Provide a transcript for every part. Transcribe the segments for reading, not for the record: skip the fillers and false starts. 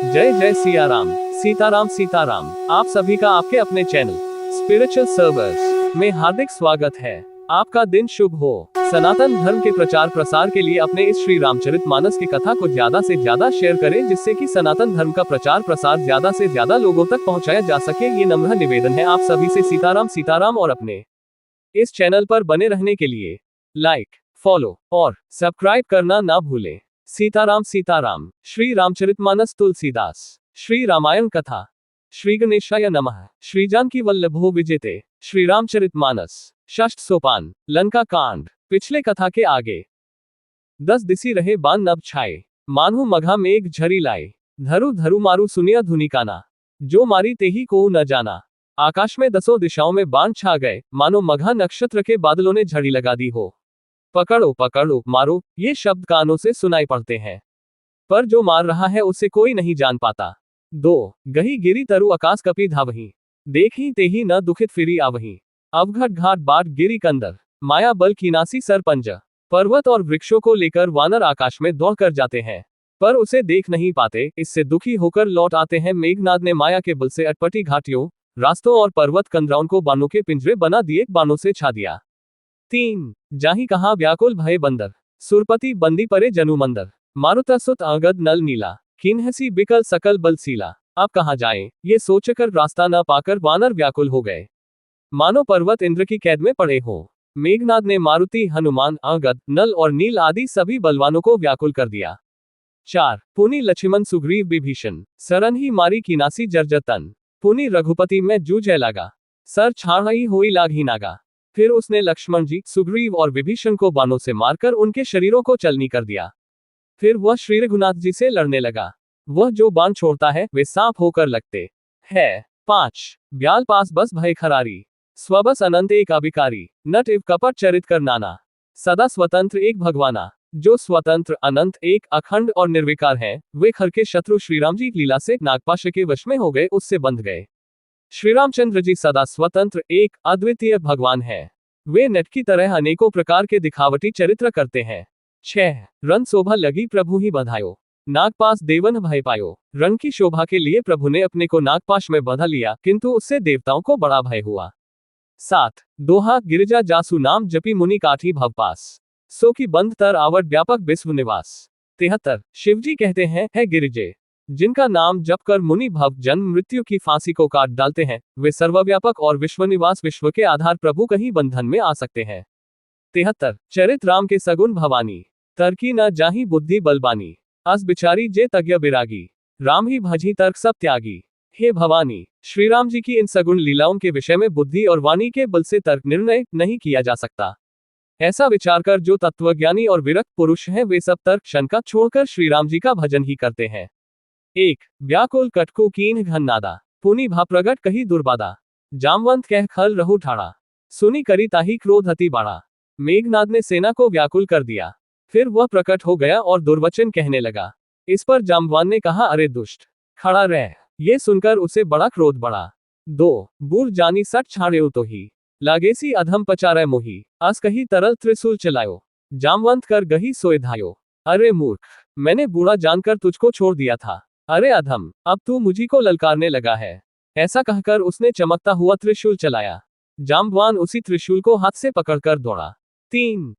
जय जय सिया राम, सीताराम सीताराम। आप सभी का आपके अपने चैनल स्पिरिचुअल सर्वर्स में हार्दिक स्वागत है। आपका दिन शुभ हो। सनातन धर्म के प्रचार प्रसार के लिए अपने इस श्री रामचरितमानस की कथा को ज्यादा से ज्यादा शेयर करें, जिससे कि सनातन धर्म का प्रचार प्रसार ज्यादा से ज्यादा लोगों तक पहुंचाया जा सके। ये नम्र निवेदन है आप सभी से। सीताराम सीताराम। और अपने इस चैनल पर बने रहने के लिए लाइक, फॉलो और सब्सक्राइब करना ना भूलें। सीताराम सीताराम। श्री रामचरितमानस तुलसीदास। श्री रामायण कथा। श्री गणेशाय नमः। श्री जानकी वल्लभो विजेते। श्री रामचरितमानस। षष्ठ सोपान, लंका कांड। पिछले कथा के आगे 10 दिसी रहे बान नभ छाए, मानहु मघा मेघ झरी लाए, धरु धरु मारु सुनिया धुनि काना, जो मारी तेही को न जाना। आकाश में 10 दिशाओं में बाण छा गए, मानो मघा नक्षत्र के बादलों ने झड़ी लगा दी हो। पकड़ो पकड़ो मारो, ये शब्द कानों से सुनाई पड़ते हैं, पर जो मार रहा है उसे कोई नहीं जान पाता। 2 गही गिरी तरु आकाश कपी धावही, देखी तेही न दुखित फिरी आवही। अवघट घाट बाट गिरी कंदर, माया बल कीनासी सर पंज। पर्वत और वृक्षों को लेकर वानर आकाश में दौड़ कर जाते हैं, पर उसे देख नहीं पाते। इससे दुखी होकर लौट आते हैं। मेघनाद ने माया के बल से अटपटी घाटियों, रास्तों और पर्वत कंदराओं को बानों के पिंजरे बना दिए, बानों से छा दिया। 3 जाहि कहा व्याकुल भय बंदर, सुरपति बंदी परे जनु मंदर। मारुता सुत अंगद नल नीला, किन्हसी बिकल सकल बलसीला। अब कहाँ जाएं, ये सोचकर रास्ता न पाकर वानर व्याकुल हो गए, मानो पर्वत इंद्र की कैद में पड़े हो। मेघनाद ने मारुति, हनुमान, अंगद, नल और नील आदि सभी बलवानों को व्याकुल कर दिया। 4 पुनि लक्ष्मण सुग्रीव विभीषण, सरन ही मारी कीनासी जर्जर तन। पुनि रघुपति में जूझे लगा, सर छाड़ई होई लागी नागा। फिर उसने लक्ष्मण जी, सुग्रीव और विभीषण को बाणों से मारकर उनके शरीरों को चलनी कर दिया। फिर वह श्री रघुनाथ जी से लड़ने लगा। वह जो बाण छोड़ता है वे सांप होकर लगते हैं। 5 ब्याल पास बस भय खरारी, स्वबस अनंत एक अभिकारी। नट इव कपट चरित कर नाना, सदा स्वतंत्र एक भगवाना। जो स्वतंत्र, अनंत, एक, अखंड और निर्विकार हैं, वे खर के शत्रु श्रीराम जी की लीला से नागपाश के वश में हो गए, उससे बंध गए। श्री रामचंद्र जी सदा स्वतंत्र, एक, अद्वितीय भगवान हैं। वे नट की तरह अनेकों प्रकार के दिखावटी चरित्र करते हैं। 6 रन शोभा लगी प्रभु ही बधायो, नागपाश देवन भय पायो। रन की शोभा के लिए प्रभु ने अपने को नागपाश में बंधा लिया, किंतु उससे देवताओं को बड़ा भय हुआ। 7 दोहा गिरिजा जासु नाम जपी मुनि काठी भवपास, सो की बंध तर आवट व्यापक विश्व निवास। 73 शिवजी कहते हैं, है गिरिजे, जिनका नाम जप कर मुनि भव जन्म मृत्यु की फांसी को काट डालते हैं, वे सर्वव्यापक और विश्वनिवास, विश्व के आधार प्रभु कहीं बंधन में आ सकते हैं। 73 चरित राम के सगुन भवानी, तर्की न जाही बुद्धि बलबानी। अस बिचारी जे तज्ञ बिरागी, राम ही भजी तर्क सब त्यागी। हे भवानी, श्री राम जी की इन सगुण लीलाओं के विषय में बुद्धि और वाणी के बल से तर्क निर्णय नहीं किया जा सकता। ऐसा विचार कर जो तत्वज्ञानी और विरक्त पुरुष हैं, वे सब तर्क शंका छोड़कर श्री राम जी का भजन ही करते हैं। 1 व्याकुल कटकु कीन घन नादा, पुनि भा प्रगट कही दुर्बादा। जामवंत कह खल रहु ठाड़ा, सुनी करी ताही क्रोध अति बाड़ा। मेघनाद ने सेना को व्याकुल कर दिया, फिर वह प्रकट हो गया और दुर्वचन कहने लगा। इस पर जामवान ने कहा, अरे दुष्ट, खड़ा रह। ये सुनकर उसे बड़ा क्रोध बढ़ा। 2 बूढ़ जानी सट छाड़ेउ तो ही, लागेसी अधम पचारै मोही। अस कही तरल त्रिशूल चलायो, जामवंत कर गही सोए धायो। अरे मूर्ख, मैंने बूढ़ा जानकर तुझको छोड़ दिया था। अरे अधम, अब तू मुझी को ललकारने लगा है। ऐसा कहकर उसने चमकता हुआ त्रिशूल चलाया। जाम्बवान उसी त्रिशूल को हाथ से पकड़कर दौड़ा। 3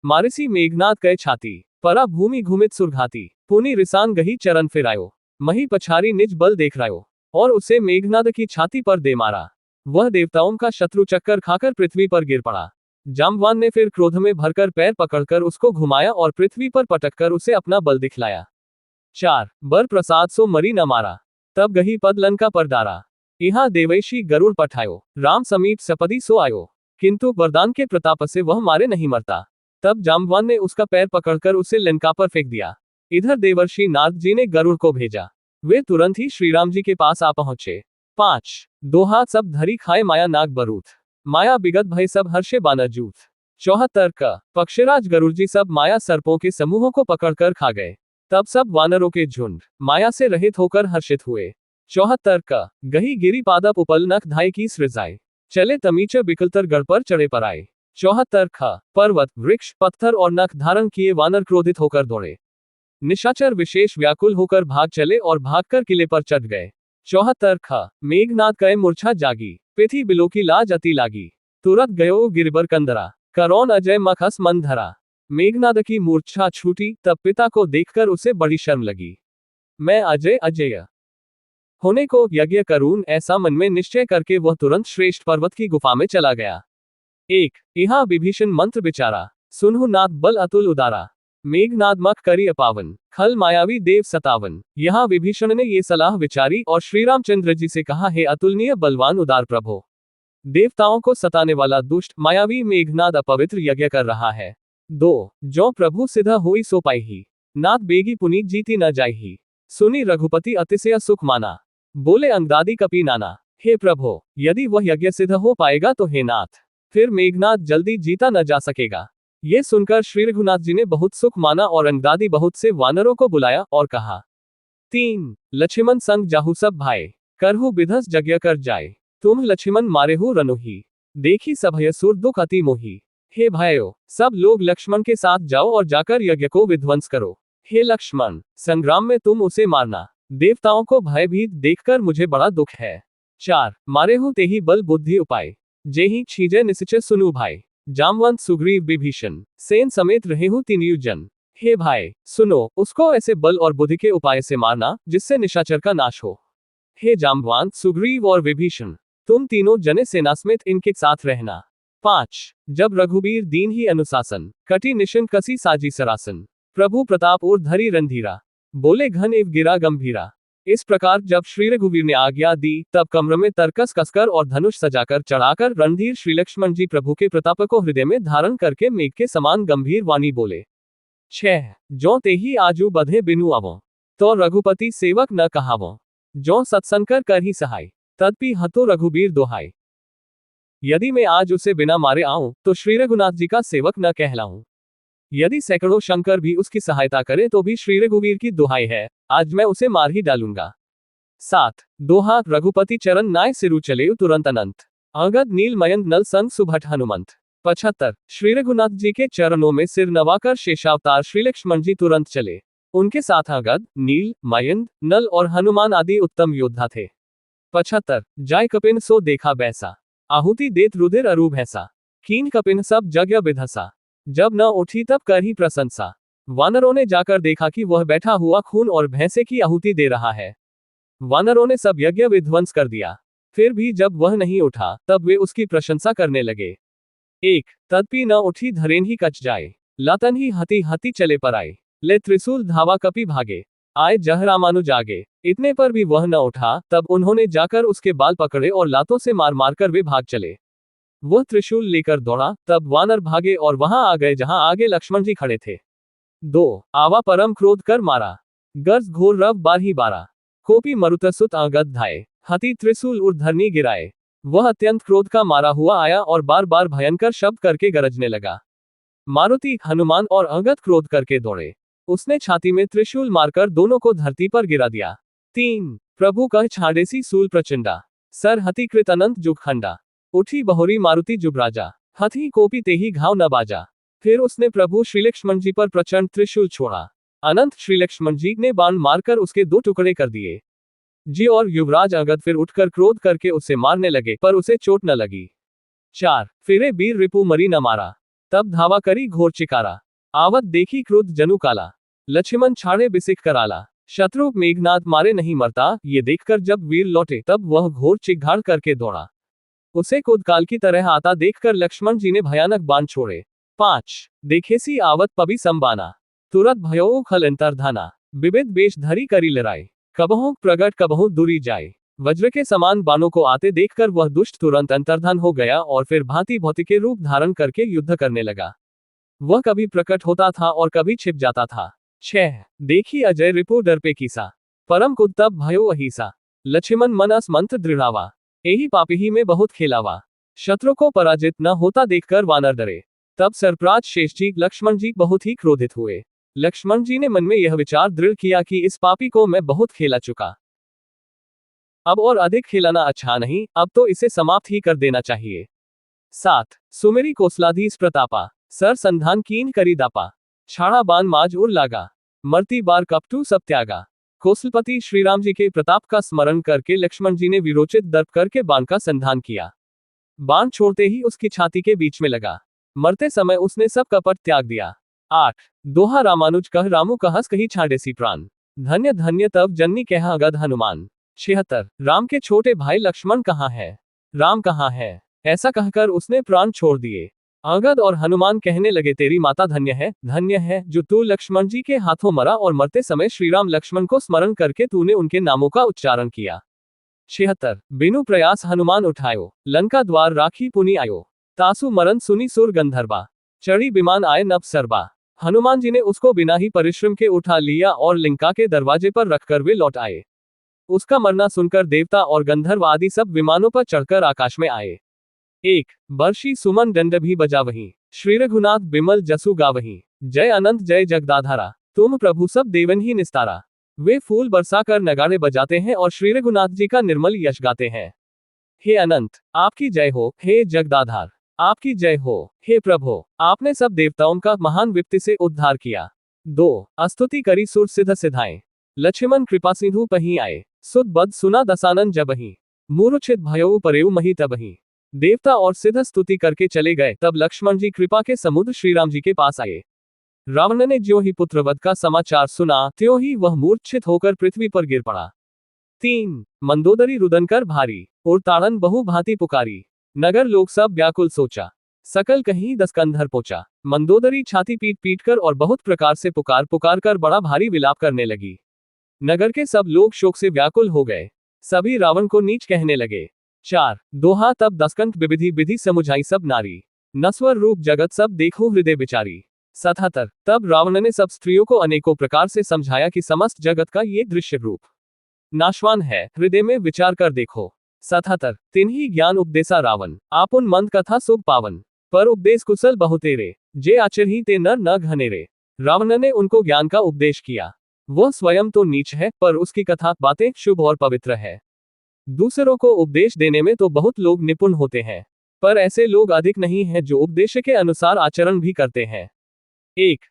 मारिसी मेघनाद कय छाती, परा भूमि घुमित सुरघाती। पुनि रिसान गही चरण फिरायो, मही पछारी निज बल देख रायो। और उसे मेघनाद की छाती पर दे मारा। वह देवताओं का शत्रु चक्कर खाकर पृथ्वी पर गिर पड़ा। जाम्बवान ने फिर क्रोध में भरकर पैर पकड़कर उसको घुमाया और पृथ्वी पर पटककर उसे अपना बल दिखलाया। 4 बर प्रसाद सो मरी न मारा, तब गही पद लंका पर डारा। यहाँ देवैशी गरुड़ पठायो, राम समीप सपदी सो आयो। किंतु वरदान के प्रताप से वह मारे नहीं मरता। तब जाम्बवान ने उसका पैर पकड़कर उसे लंका पर फेंक दिया। इधर देवर्षि नारद जी ने गरुड़ को भेजा। वे तुरंत ही श्रीराम जी के पास आ पहुंचे। 5 दोहा सब धरी खाए माया नाग बरूथ, माया बिगत भय सब हर्षे बानर जूथ। 74 क पक्षराज गरुड़ जी सब माया सर्पों के समूहों को पकड़कर खा गए। तब सब वानरों के झुंड माया से रहित होकर हर्षित हुए। 74 क गही गिरी पादप उपल नख धाय की सृजाए, चले तमीच बिकलतर गढ़ पर चढ़े पर आए। 74 ख पर्वत, वृक्ष, पत्थर और नख धारण किए वानर क्रोधित होकर दौड़े। निशाचर विशेष व्याकुल होकर भाग चले और भागकर किले पर चढ़ गए। 74 ख मेघनाद कय मूर्छा जागी, पिथि बिलो की लाज अति लागी, तुरत गयो गिरिबर कंदरा, करौन अजय मखस मन धरा। मेघनाद की मूर्छा छूटी, तब पिता को देखकर उसे बड़ी शर्म लगी। मैं अजय अजय होने को यज्ञ करूं, ऐसा मन में निश्चय करके वह तुरंत श्रेष्ठ पर्वत की गुफा में चला गया। एक यहाँ विभीषण मंत्र विचारा, सुनहु नाथ बल अतुल उदारा, मेघनाद मख करी अपावन, खल मायावी देव सतावन। यहाँ विभीषण ने ये सलाह विचारी और श्री रामचंद्र जी से कहा, हे अतुलनीय बलवान उदार प्रभो, देवताओं को सताने वाला दुष्ट मायावी मेघनाद अपवित्र यज्ञ कर रहा है। 2 जो प्रभु सिद्ध होई सो पाई, नाथ बेगी पुनीत जीती न जाई। सुनी रघुपति अतिशय सुख माना, बोले अंगदादी कपि नाना। हे प्रभो, यदि वह यज्ञ सिद्ध हो पाएगा तो हे नाथ, फिर मेघनाद जल्दी जीता न जा सकेगा। ये सुनकर श्री रघुनाथ जी ने बहुत सुख माना और अंगदादी बहुत से वानरों को बुलाया और कहा, 3 लक्ष्मण संग जाहु सब भाई, करहु विधस यज्ञ कर जाए, तुम लक्ष्मण मारेहु रनुही, देखी सभय सुर दुख अति मोही। हे भाइयों, सब लोग लक्ष्मण के साथ जाओ और जाकर यज्ञ को विध्वंस करो। हे लक्ष्मण, संग्राम में तुम उसे मारना, देवताओं को भयभीत देखकर मुझे बड़ा दुख है। 4 मारेहु तेहि बल बुद्धि उपाय, जेहि छीजे निश्चय सुनु भाई, जामवंत सुग्रीव विभीषण सेन समेत रहेहु तीनियु जन। हे भाई सुनो, उसको ऐसे बल और बुद्धि के उपाय से मारना जिससे निशाचर का नाश हो। हे जामवंत सुग्रीव और विभीषण, तुम तीनों जने सेना समेत इनके साथ रहना। 5 जब रघुबीर दीन ही अनुशासन, कटी निशन कसी साजी सरासन, प्रभु प्रताप और धरी रणधीरा, बोले घन एव गिरा गंभीरा। इस प्रकार जब श्री रघुवीर ने आज्ञा दी, तब कमर में तरकस कसकर और धनुष सजाकर चढ़ाकर रणधीर श्री लक्ष्मण जी प्रभु के प्रताप को हृदय में धारण करके मेघ के समान गंभीर वाणी बोले। 6 जो तेहि आजू बधे बिनु आवो, तो रघुपति सेवक न कहावो, जो सत्संकर कर ही सहाय, तदपि हतो रघुबीर दोहाय। यदि मैं आज उसे बिना मारे आऊं, तो श्री रघुनाथ जी का सेवक न कहलाऊं। यदि सैकड़ों शंकर भी उसकी सहायता करें तो भी श्री रघुवीर की दुहाई है, आज मैं उसे मार ही डालूंगा। 7 दोहा रघुपति चरण नाय सिरु चले तुरंत अनंत, अंगद नील मयंक नल संग सुभट हनुमंत। 75 श्री रघुनाथ जी के चरणों में सिर नवाकर शेषावतार श्री लक्ष्मण जी तुरंत चले। उनके साथ अंगद, नील, मयंक, नल और हनुमान आदि उत्तम योद्धा थे। 75 जाय कपिन सो देखा बैसा, आहुति देत रुधिर अरूप हैसा, कीन कपिन सब जग विधसा, जब न उठी तब कर ही प्रशंसा। वानरों ने जाकर देखा कि वह बैठा हुआ खून और भैंसे की आहुति दे रहा है। वानरों ने सब यज्ञ विध्वंस कर दिया, फिर भी जब वह नहीं उठा तब वे उसकी प्रशंसा करने लगे। 1 तदपि न उठी धरेन ही कच जाए, लातन ही हति हति चले पर आए, ले त्रिशूल धावा कपि भागे, आए जह रामानुज आगे। इतने पर भी वह न उठा, तब उन्होंने जाकर उसके बाल पकड़े और लातों से मार मारकर वे भाग चले। वह त्रिशूल लेकर दौड़ा, तब वानर भागे और वहां आ गए जहां आगे लक्ष्मण जी खड़े थे। 2 आवा परम क्रोध कर मारा, गर्ज घोर रव बारही बारा, कोपी मरुतसुत अंगद धाये, हति त्रिशूल ऊर्धरनी गिराए। वह अत्यंत क्रोध का मारा हुआ आया और बार बार भयंकर शब्द करके गरजने लगा। मारुति, हनुमान और अंगद क्रोध करके दौड़े। उसने छाती में त्रिशूल मारकर दोनों को धरती पर गिरा दिया। 3 प्रभु कह छाड़ेसी सूल प्रचंडा, सर हति कृत अनंत जुग खंडा, उठी बहोरी मारुति जुबराजा, हथी कोपी तेही घाव न बाजा। फिर उसने प्रभु श्री लक्ष्मण जी पर प्रचंड त्रिशूल छोड़ा। अनंत श्री लक्ष्मण जी ने बाण मारकर उसके 2 टुकड़े कर दिए। जी और युवराज अंगद फिर उठकर क्रोध करके उसे मारने लगे, पर उसे चोट न लगी। 4 फिरे बीर रिपु मरी न मारा, तब धावा करी घोर चिकारा, आवत देखी क्रोध जनु काला, लक्ष्मण छाड़े बिसिक कराला। शत्रु मेघनाद मारे नहीं मरता, ये देखकर जब वीर लौटे तब वह घोर चिघाड़ करके दौड़ा। उसे कोदकाल की तरह आता देखकर लक्ष्मण जी ने भयानक बाण छोड़े। 5 देखेसी आवत पबी संबाना, तुरत भयो खल अंतर्धाना, विविध बेश धरी करी लड़ाई, कबहु प्रगट कबहु दूरी जाए। वज्र के समान बाणों को आते देखकर वह दुष्ट तुरंत अंतर्धान हो गया और फिर भांति भौति के रूप धारण करके युद्ध करने लगा। वह कभी प्रकट होता था और कभी छिप जाता था। 6 देखी अजय रिपु डर पे कीसा, परम कुत्तब भयो अहिसा, लक्ष्मण मन अस मंत्र दृढ़ावा, यही पापी में बहुत खेलावा। शत्रु को पराजित न होता देखकर वानर डरे। तब सरप्राज शेष जी लक्ष्मण जी बहुत ही क्रोधित हुए। लक्ष्मण जी ने मन में यह विचार दृढ़ किया कि इस पापी को मैं बहुत खेला चुका, अब और अधिक खेलाना अच्छा नहीं, अब तो इसे समाप्त ही कर देना चाहिए। 7 सुमेरी कोसलाधीस प्रतापा, सर संधान कीन करी दापा, छाड़ा बान माज उर लागा, मरती बार कपटू सब त्यागा। कौशलपति श्रीराम जी के प्रताप का स्मरण करके लक्ष्मण जी ने विरोचित दर्प करके बाण का संधान किया। बाण छोड़ते ही उसकी छाती के बीच में लगा। मरते समय उसने सब कपट त्याग दिया। 8 दोहा रामानुज कह रामू कहस कही छाड़ेसी प्राण। धन्य धन्य तब जननी कह अगध हनुमान। 76 राम के छोटे भाई लक्ष्मण कहाँ है, राम कहाँ है, ऐसा कहकर उसने प्राण छोड़ दिए। अंगद और हनुमान कहने लगे तेरी माता धन्य है जो तू लक्ष्मण जी के हाथों मरा और मरते समय श्रीराम लक्ष्मण को स्मरण करके तूने उनके नामों का उच्चारण किया। 76 बिनु प्रयास हनुमान उठायो, लंका द्वार राखी पुनि आयो। तासु मरन सुनी सुर गंधर्वा, चढ़ी विमान आए नभ सरबा। हनुमान जी ने उसको बिना ही परिश्रम के उठा लिया और लंका के दरवाजे पर रखकर वे लौट आए। उसका मरना सुनकर देवता और गंधर्व आदि सब विमानों पर चढ़कर आकाश में आए। 1 बर्षी सुमन दंड भी बजावही, श्री रघुनाथ बिमल जसु गावही। जय अनंत जय जगदाधारा, तुम प्रभु सब देवन ही निस्तारा। वे फूल बरसाकर नगाड़े बजाते हैं और श्री रघुनाथ जी का निर्मल यश गाते हैं। हे अनंत आपकी जय हो, हे जगदाधार आपकी जय हो, हे प्रभु आपने सब देवताओं का महान विपत्ति से उद्धार किया। 2 स्तुति करी सुर सिद्ध सिधाए, लक्ष्मण कृपा सिंधु पही आए। सुत बद सुना दसानन जबही, मूर्छित भयउ परेउ मही तबही। देवता और सिद्ध स्तुति करके चले गए, तब लक्ष्मण जी कृपा के समुद्र श्रीराम जी के पास आए। रावण ने ज्यों ही पुत्रवध का समाचार सुना त्यों ही वह मूर्छित होकर पृथ्वी पर गिर पड़ा। 3 मंदोदरी रुदन कर भारी, और ताड़न बहु भांति पुकारी। नगर लोग सब व्याकुल सोचा, सकल कहीं दस्कंधर पोचा। मंदोदरी छाती पीट पीट कर और बहुत प्रकार से पुकार पुकार कर बड़ा भारी विलाप करने लगी। नगर के सब लोग शोक से व्याकुल हो गए, सभी रावण को नीच कहने लगे। 4 दोहा तब दसकंठ विविधि विधि समुझाई सब नारी, नस्वर रूप जगत सब देखो हृदय बिचारी। 77 तब रावण ने सब स्त्रियों को अनेकों प्रकार से समझाया कि समस्त जगत का ये दृश्य रूप नाशवान है, हृदय में विचार कर देखो। 77 तिन्ही ज्ञान उपदेसा रावण, आपुन मंद कथा शुभ पावन। पर उपदेश कुशल बहुतेरे, जे आचरही ते नर न घनेरे। रावण ने उनको ज्ञान का उपदेश किया। वह स्वयं तो नीच है, पर उसकी कथा बातें शुभ और पवित्र है। दूसरों को उपदेश देने में तो बहुत लोग निपुण होते हैं, पर ऐसे लोग अधिक नहीं हैं जो उपदेश के अनुसार आचरण भी करते हैं। 1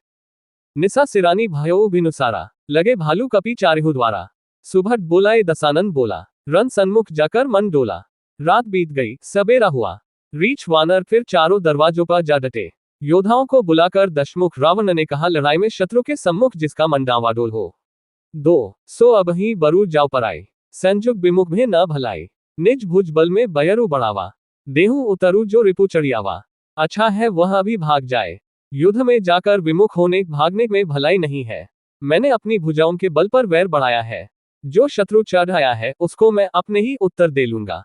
निसा सिरानी भयो भिनुसारा, लगे भालू कपी चारिहु द्वारा। सुभट बोलाए दसानन बोला, रन सन्मुख जाकर मन डोला। रात बीत गई सबेरा हुआ, रीछ वानर फिर चारों दरवाजों पर जा डटे। योद्धाओं को बुलाकर दशमुख रावण ने कहा लड़ाई में शत्रु के सम्मुख जिसका मन डावाडोल हो। 2 सो अब ही बरू जाओ पराई, संजुग विमुख में न भलाई। निज भुज बल में बयरु बढ़ावा, देहु उतरु जो रिपु चढ़ियावा। अच्छा है वह अभी भाग जाए, युद्ध में जाकर विमुख होने भागने में भलाई नहीं है। मैंने अपनी भुजाओं के बल पर वैर बढ़ाया है, जो शत्रु चढ़ आया है उसको मैं अपने ही उत्तर दे लूंगा।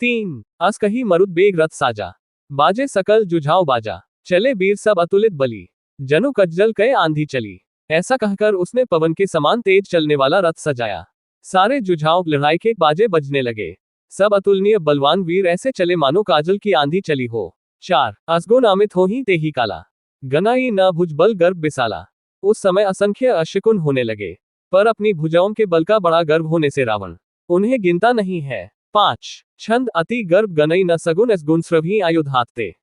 3 अस कही मरुत बेग रथ साजा, बाजे सकल जुझाओ बाजा। चले वीर सब अतुलित बली, जनु कज्जल कई आंधी चली। ऐसा कहकर उसने पवन के समान तेज चलने वाला रथ सजाया। सारे जुझाओ लड़ाई के बाजे बजने लगे। सब अतुलनीय बलवान वीर ऐसे चले मानो काजल की आंधी चली हो। 4 असगो नामित हो ही ते ही काला, गनाई न भुज बल गर्भ बिसाला। उस समय असंख्य अश्वकुन होने लगे, पर अपनी भुजाओं के बल का बड़ा गर्व होने से रावण उन्हें गिनता नहीं है। 5 छंद अति गर्भ गनई न सगुन असगुन स्रभी आयुध हाथते।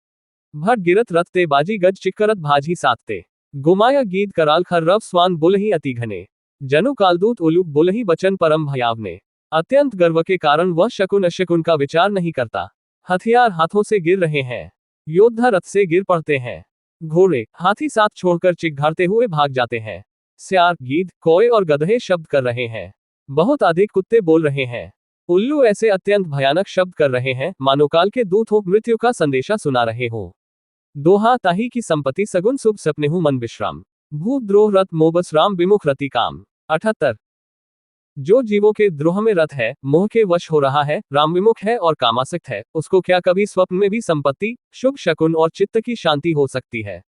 भट गिरत रथ ते बाजी गज चिक्करत भाजी सातते। गुमाया गीत कराल खर्रव स्वान बुलही अति घने, जनु कालदूत उलूक बुलही बचन परम भयावने। अत्यंत गर्व के कारण वह शकुन अशकुन का विचार नहीं करता। हथियार हाथों से गिर रहे हैं, योद्धा रथ से गिर पड़ते हैं। घोड़े हाथी साथ छोड़कर चिघाड़ते हुए भाग जाते हैं। स्यार गीध कोए और गधे शब्द कर रहे हैं, बहुत अधिक कुत्ते बोल रहे हैं। उल्लू ऐसे अत्यंत भयानक शब्द कर रहे हैं मानो काल के दूत हो मृत्यु का संदेशा सुना रहे हो। दोहा ताही की संपत्ति सगुन शुभ सपने हूं मन विश्राम, भूप द्रोह रथ मोबस राम विमुख रति काम। 78 जो जीवों के द्रोह में रथ है, मोह के वश हो रहा है, राम विमुख है और कामासक्त है, उसको क्या कभी स्वप्न में भी संपत्ति शुभ शकुन और चित्त की शांति हो सकती है।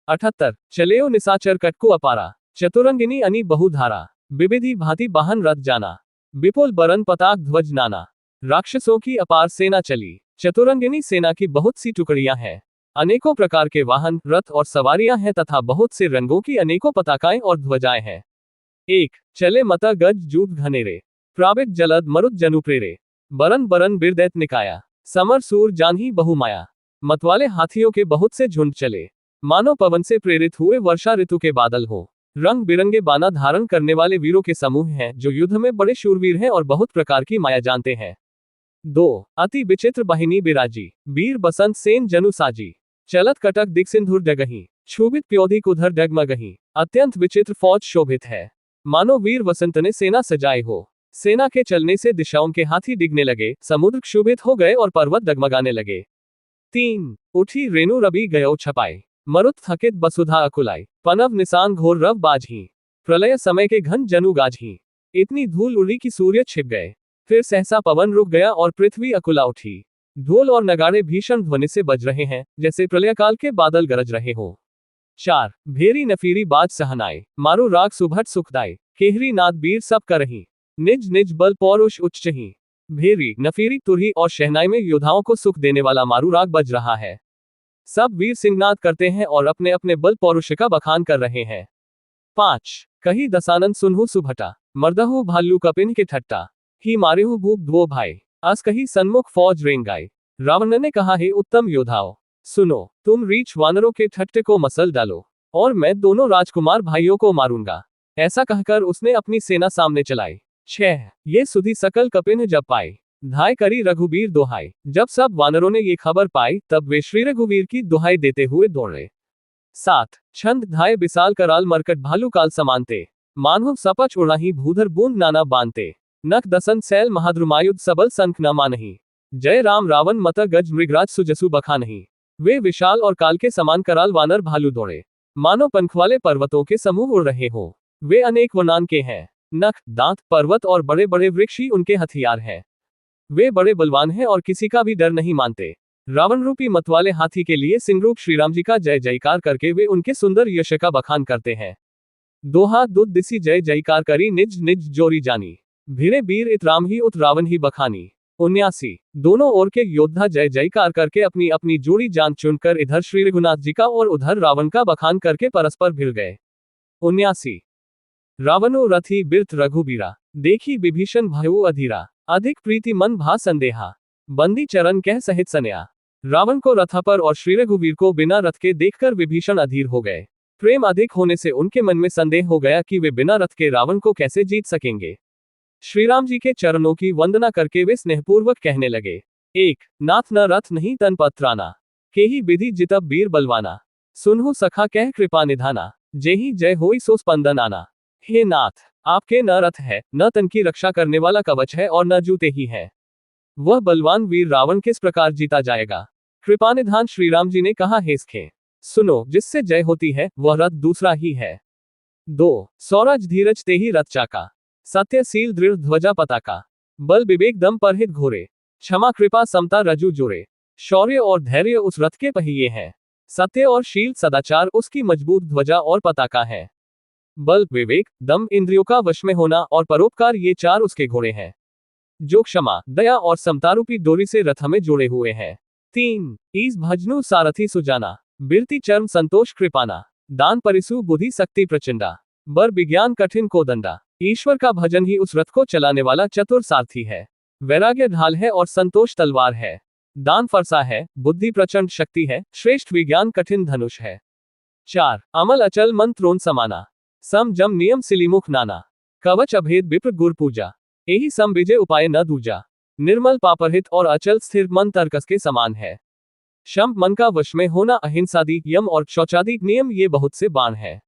78 चलेओ निसाचर कटको अपारा, चतुरंगिनी अनी बहुधारा। विविधि भांति वाहन रथ जाना, विपुल बरन पताक ध्वज नाना। राक्षसों की अपार सेना चली, चतुरंगिनी सेना की बहुत सी टुकड़ियां हैं। अनेकों प्रकार के वाहन रथ और सवारियां हैं तथा बहुत से रंगों की अनेकों पताकाएं और ध्वजाएं हैं। 1 चले मता गज जूत घनेरे, प्रावित जलद मरुत जनु प्रेरे। बरन बरन बिरदैत निकाया, समर सूर जानही बहुमाया। मतवाले हाथियों के बहुत से झुंड चले, मानो पवन से प्रेरित हुए वर्षा ऋतु के बादल हो। रंग बिरंगे बाना धारण करने वाले वीरों के समूह हैं जो युद्ध में बड़े शूरवीर हैं और बहुत प्रकार की माया जानते हैं। 2 अति विचित्र बहिनी बिराजी, वीर बसंत सेन जनु साजी, चलत कटक दिक सिंधुर डगही, क्षोभित प्योधिक उधर डगमगही, अत्यंत विचित्र फौज शोभित है, मानो वीर वसंत ने सेना सजाए हो। सेना के चलने से दिशाओं के हाथी डिगने लगे, समुद्र क्षुभित हो गए और पर्वत डगमगाने लगे। 3 उठी रेणु रवि गयो छपाई, मरुत थकित बसुधा अकुलाई, पनव निसान घोर रव बाजही, प्रलय समय के घन जनु गाजही, इतनी धूल उड़ी कि सूर्य छिप गए, फिर सहसा पवन रुक गया और पृथ्वी अकुला उठी। ढोल और नगाड़े भीषण ध्वनि से बज रहे हैं, जैसे प्रलय काल के बादल गरज रहे हो। 4 भेरी नफीरी बाज सहनाई, मारू राग सुभट सुखदाई, केहरी नाद बीर सब करही, निज निज बल पौरुष उच्चही। भेरी नफीरी तुरही और शहनाई में योद्धाओं को सुख देने वाला मारू राग बज रहा है। सब वीर सिंहनाद करते हैं और अपने अपने बल पौरुष का बखान कर रहे हैं। 5 कही दसानंद सुनहु सुभटा, मर्दहु भालू कपिन के ठट्टा, ही मारेहु भूप धो भाई, अस कही सन्मुख फौज रेंगाई। रावण ने कहा, हे उत्तम योद्धाओं, सुनो, तुम रीछ वानरों के ठट्टे को मसल डालो और मैं दोनों राजकुमार भाइयों को मारूंगा। ऐसा कहकर उसने अपनी सेना सामने चलाई। 6 ये सुधी सकल कपिन जब पाई, धाय करी रघुबीर दोहाई। जब सब वानरों ने ये खबर पाई तब वे श्री रघुवीर की दोहाई देते हुए दौड़े। 7 छंद धाय विशाल कराल मरकट भालू काल समानते, मानव सपच उड़ाही भूधर बूंद नाना बांधते, नख दसन सैल महाद्रुमायुध सबल संख न मानही, जय राम रावण मत गज मृगराज सुजसु बखा नहीं। वे विशाल और काल के समान कराल वानर भालू दौड़े, मानो पंख वाले पर्वतों के समूह उड़ रहे हो। वे अनेक वर्णान के हैं, नख, दांत, पर्वत और बड़े बड़े वृक्ष ही उनके हथियार हैं। वे बड़े बलवान हैं और किसी का भी डर नहीं मानते। रावण रूपी मत वाले हाथी के लिए सिंहरूप श्रीराम जी का जय जयकार करके वे उनके सुंदर यश का बखान करते हैं। दोहा दुध दिसी जय जयकार करी निज निज जोरी जानी, भिरे बीर इत राम ही उत रावण ही बखानी। 79 दोनों ओर के योद्धा जय जयकार करके अपनी अपनी जोड़ी जान चुनकर इधर श्री रघुनाथ जी का और उधर रावण का बखान करके परस्पर भिड़ गए। 79 रावणो रथी बिरथ रघुबीरा, देखी विभीषण भयउ अधीरा, अधिक प्रीति मन भा संदेहा, बंदी चरण कह सहित सनया। रावण को रथा पर और श्री रघुवीर को बिना रथ के देखकर विभीषण अधीर हो गए। प्रेम अधिक होने से उनके मन में संदेह हो गया कि वे बिना रथ के रावण को कैसे जीत सकेंगे। श्रीराम जी के चरणों की वंदना करके वे स्नेहपूर्वक कहने लगे, 1 नाथ न रथ नहीं तन पत्राना, केही विधि जितब बीर बलवाना, सुनहु सखा कह कृपा निधाना, जेहि जय होई सो स्पंदन आना। हे नाथ, आपके न रथ है, न तन की रक्षा करने वाला कवच है और न जूते ही है। वह बलवान वीर रावण किस प्रकार जीता जाएगा। कृपानिधान श्रीराम जी ने कहा, हेस्खे सुनो, जिससे जय होती है वह रथ दूसरा ही है। 2 सौराज धीरज ते ही रथ चाका, सत्यशील दृढ़ ध्वजा पताका, बल विवेक दम परहित घोरे, क्षमा कृपा समता रजू जोरे। शौर्य और धैर्य उस रथ के पहिए हैं, सत्य और शील सदाचार उसकी मजबूत ध्वजा और पताका है। बल, विवेक, दम, इंद्रियों का वश में होना और परोपकार ये 4 उसके घोड़े हैं, जो क्षमा, दया और समतारूपी डोरी से रथ में जुड़े हुए हैं। 3 ईस भजनु सारथी सुजाना, बिरती चर्म संतोष कृपाना, दान परिसु बुद्धि शक्ति प्रचंडा, बर विज्ञान कठिन को दंडा। ईश्वर का भजन ही उस रथ को चलाने वाला चतुर सारथी है। वैराग्य ढाल है और संतोष तलवार है, दान फरसा है, बुद्धि प्रचंड शक्ति है, श्रेष्ठ विज्ञान कठिन धनुष है। 4 अमल अचल मन त्रोण समाना, सम जम नियम सिलीमुख नाना, कवच अभेद विप्र गुर पूजा, यही सम विजय उपाय न दूजा। निर्मल पापरहित और अचल स्थिर मन तर्कस के समान है। शम मन का वश में होना, अहिंसादी यम और शौचादी नियम ये बहुत से बाण है।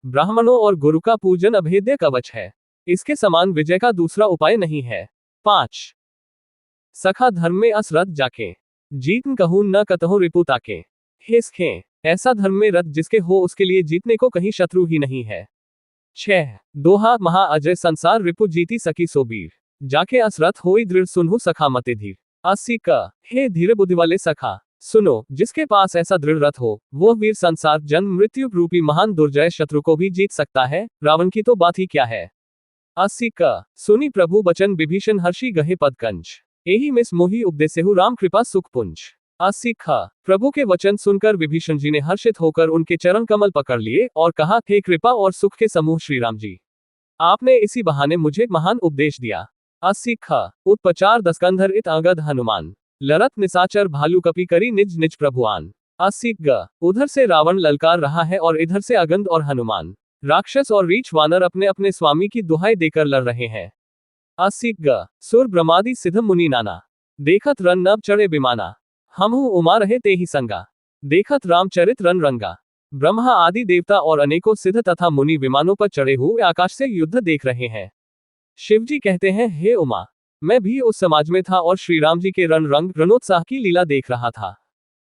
ब्राह्मणों और गुरु का पूजन अभेद्य कवच है, इसके समान विजय का दूसरा उपाय नहीं है। 5 सखा धर्म में अस रथ जाके, जीतन कहूं न कतहु रिपु ताके, हेस्खे ऐसा धर्म में रथ जिसके हो उसके लिए जीतने को कहीं शत्रु ही नहीं है। 6 दोहा महा अजय संसार रिपु जीती सकी सोबीर, जाके अस रथ होई दृढ़ सुनहु सखा मते धीर। 80 क हे धीरे बुद्धि वाले सखा, सुनो, जिसके पास ऐसा दृढ़ रथ हो वह वीर संसार जन्म मृत्यु रूपी महान दुर्जय शत्रु को भी जीत सकता है, रावण की तो बात ही क्या है। 80 क सुनी प्रभु बचन विभीषण हर्षि गहे पदकंज, एहि मिस मोहि उपदेसेहु राम कृपा सुख पुंज। 80 ख प्रभु के वचन सुनकर विभीषण जी ने हर्षित होकर उनके चरण कमल पकड़ लिए और कहा, हे कृपा और सुख के समूह श्रीराम जी, आपने इसी बहाने मुझे महान उपदेश दिया। 80 ख उत्पचार दस्कंधर इत अगध हनुमान, लरत निसाचर भालू कपि करी निज निज प्रभुआन। 80 ग उधर से रावण ललकार रहा है और इधर से अगंध और हनुमान, राक्षस और रीछ वानर अपने अपने स्वामी की दुहाई देकर लड़ रहे हैं। असिक ग सुर ब्रह्मादि सिद्ध मुनि नाना, देखत रन नभ चढ़े बिमाना, हमहु उमा रहे ते ही संगा, देखत रामचरित रन रंगा। ब्रह्मा आदि देवता और अनेकों सिद्ध तथा मुनि विमानों पर चढ़े हुए आकाश से युद्ध देख रहे हैं। शिवजी कहते हैं, हे उमा, मैं भी उस समाज में था और श्री राम जी के रण रंग रणोत्साह की लीला देख रहा था।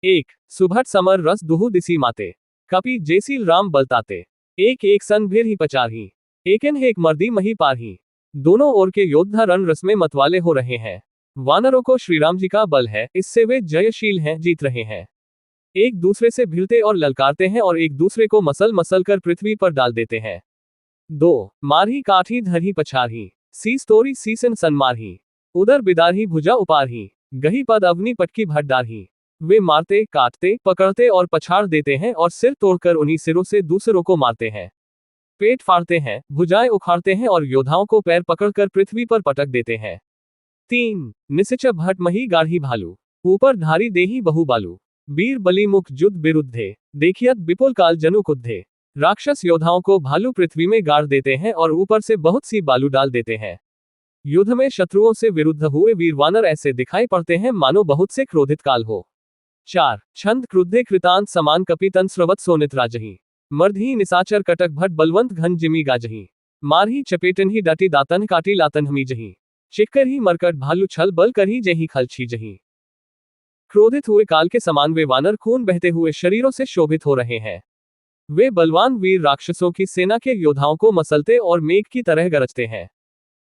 एक सुभट समर रस दुहु दिसी माते, कपि जैसील राम बलताते, एक एक सन भीर ही पचारही, एकेन एक मर्दी मही पारही। दोनों ओर के योद्धा रण रस में मतवाले हो रहे हैं। वानरों को श्री राम जी का बल है, इससे वे जयशील हैं, जीत रहे हैं। एक दूसरे से भिड़ते और ललकारते हैं और एक दूसरे को मसल मसल कर पृथ्वी पर डाल देते हैं। 2 मारही काठी धरही पछारही, सीस तोरी सीसन सनमारही, उदर बिदारही भुजा उपारही, गही पद अवनी पटकी भट्डारही। वे मारते, काटते, पकड़ते और पछाड़ देते हैं और सिर तोड़कर उन्हीं सिरों से दूसरों को मारते हैं। पेट फाड़ते हैं, भुजाएं उखाड़ते हैं और योद्धाओं को पैर पकड़कर पृथ्वी पर पटक देते हैं। 3 निसिच भट मही गाढ़ी भालू, ऊपर धारी देही बहु बालू, बीर बली मुख जुद बिरुद्धे, देखियत विपुल काल जनु कुद्धे। राक्षस योद्धाओं को भालू पृथ्वी में गाड़ देते हैं और ऊपर से बहुत सी बालू डाल देते हैं। युद्ध में शत्रुओं से विरुद्ध हुए वीर वानर ऐसे दिखाई पड़ते हैं मानो बहुत से क्रोधित काल हो। 4 छंद क्रुद्धे कृतांत समान कपितन स्रवत सोनित राजही, मर्दही निसाचर कटक भट बलवंत घन जिमी गाजही, मारही चपेटन ही डटी दातन काटी लातन हमीजही, चिक्कर ही मरकट भालू छल बल कर ही जही खल छीजही। क्रोधित हुए काल के समान वे वानर खून बहते हुए शरीरों से शोभित हो रहे हैं। वे बलवान वीर राक्षसों की सेना के योद्धाओं को मसलते और मेघ की तरह गरजते हैं।